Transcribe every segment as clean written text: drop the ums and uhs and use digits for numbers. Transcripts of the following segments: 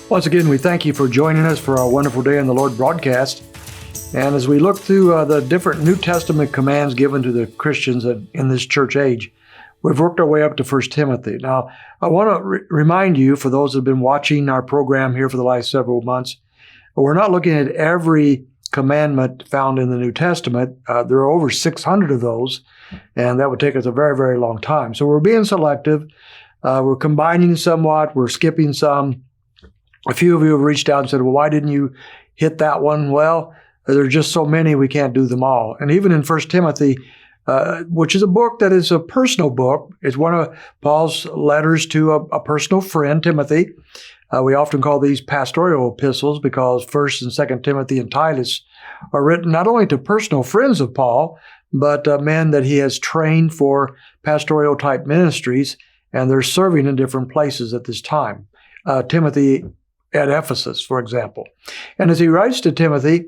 Once again, we thank you for joining us for our Wonderful Day in the Lord broadcast. And as we look through the different New Testament commands given to the Christians in this church age, we've worked our way up to 1 Timothy. Now, I want to remind you, for those who have been watching our program here for the last several months, we're not looking at every commandment found in the New Testament. There are over 600 of those, and that would take us a very, very long time. So we're being selective. We're combining somewhat. We're skipping some. A few of you have reached out and said, well, why didn't you hit that one? Well, there are just so many, we can't do them all. And even in 1 Timothy, which is a book that is a personal book, it's one of Paul's letters to a personal friend, Timothy. We often call these pastoral epistles because 1 and 2 Timothy and Titus are written not only to personal friends of Paul, but men that he has trained for pastoral type ministries, and they're serving in different places at this time. Timothy at Ephesus, for example. And as he writes to Timothy,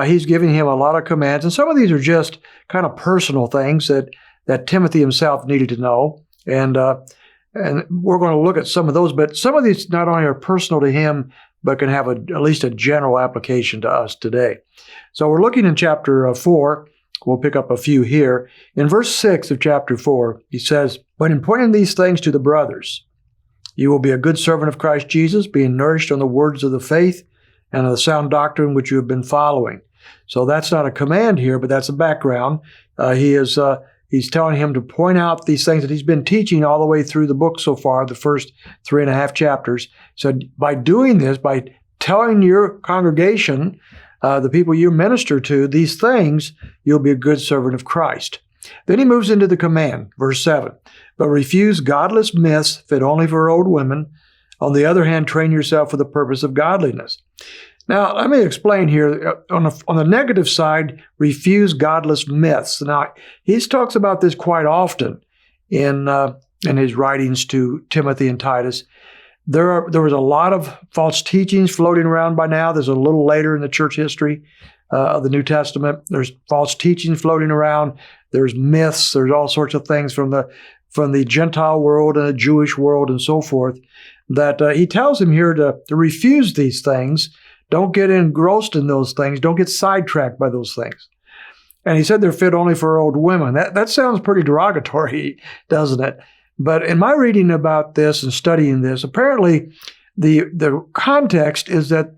he's giving him a lot of commands. And some of these are just kind of personal things that Timothy himself needed to know. And we're going to look at some of those. But some of these not only are personal to him, but can have at least a general application to us today. So we're looking in chapter 4. We'll pick up a few here. In verse 6 of chapter 4, he says, "But in pointing these things to the brothers, you will be a good servant of Christ Jesus, being nourished on the words of the faith and of the sound doctrine which you have been following." So that's not a command here, but that's a background. He's telling him to point out these things that he's been teaching all the way through the book so far, the first 3.5 chapters. So by doing this, by telling your congregation, the people you minister to, these things, you'll be a good servant of Christ. Then he moves into the command, verse 7. "But refuse godless myths fit only for old women. On the other hand, train yourself for the purpose of godliness." Now, let me explain here. On the negative side, refuse godless myths. Now, he talks about this quite often in his writings to Timothy and Titus. There was a lot of false teachings floating around by now. There's a little later in the church history of the New Testament. There's false teachings floating around. There's myths. There's all sorts of things from the Gentile world and the Jewish world and so forth that he tells him here to refuse these things. Don't get engrossed in those things. Don't get sidetracked by those things. And he said they're fit only for old women. That sounds pretty derogatory, doesn't it? But in my reading about this and studying this, apparently the context is that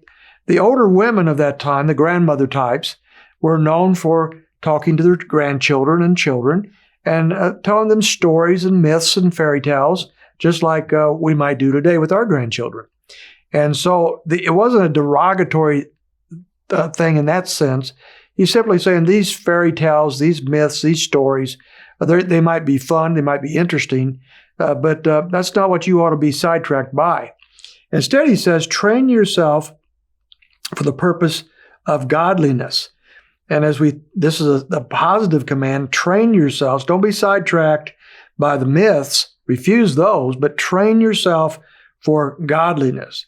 the older women of that time, the grandmother types, were known for talking to their grandchildren and children and telling them stories and myths and fairy tales, just like we might do today with our grandchildren. And so it wasn't a derogatory thing in that sense. He's simply saying these fairy tales, these myths, these stories, they might be fun, they might be interesting, but that's not what you ought to be sidetracked by. Instead, he says, train yourself for the purpose of godliness. And this is a positive command, train yourselves. Don't be sidetracked by the myths, refuse those, but train yourself for godliness.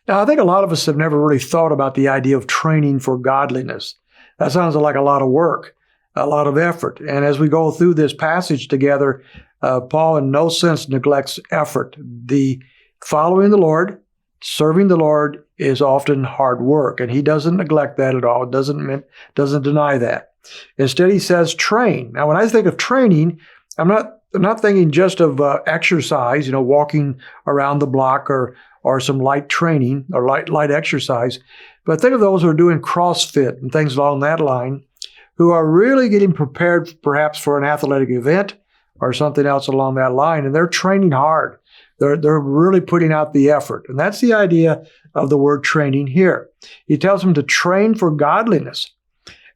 Now, I think a lot of us have never really thought about the idea of training for godliness. That sounds like a lot of work, a lot of effort. And as we go through this passage together, Paul in no sense neglects effort. The following the Lord, serving the Lord is often hard work, and he doesn't neglect that at all. Doesn't deny that. Instead, he says train. Now, when I think of training, I'm not thinking just of exercise, walking around the block or some light training or light exercise, but think of those who are doing CrossFit and things along that line, who are really getting prepared perhaps for an athletic event or something else along that line, and they're training hard. They're really putting out the effort. And that's the idea of the word training here. He tells them to train for godliness.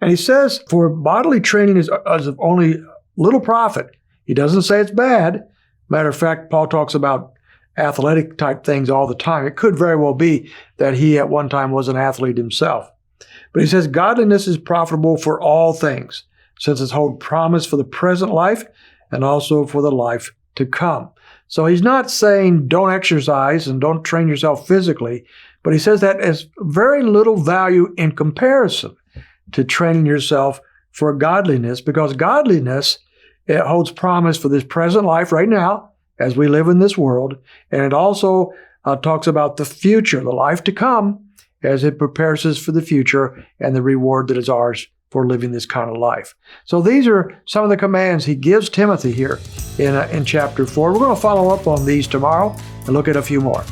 And he says, for bodily training is of only little profit. He doesn't say it's bad. Matter of fact, Paul talks about athletic type things all the time. It could very well be that he at one time was an athlete himself. But he says godliness is profitable for all things, since it's hold promise for the present life and also for the life to come. So he's not saying don't exercise and don't train yourself physically, but he says that has very little value in comparison to training yourself for godliness, because godliness, it holds promise for this present life right now as we live in this world, and it also talks about the future, the life to come, as it prepares us for the future and the reward that is ours for living this kind of life. So these are some of the commands he gives Timothy here in chapter 4. We're going to follow up on these tomorrow and look at a few more.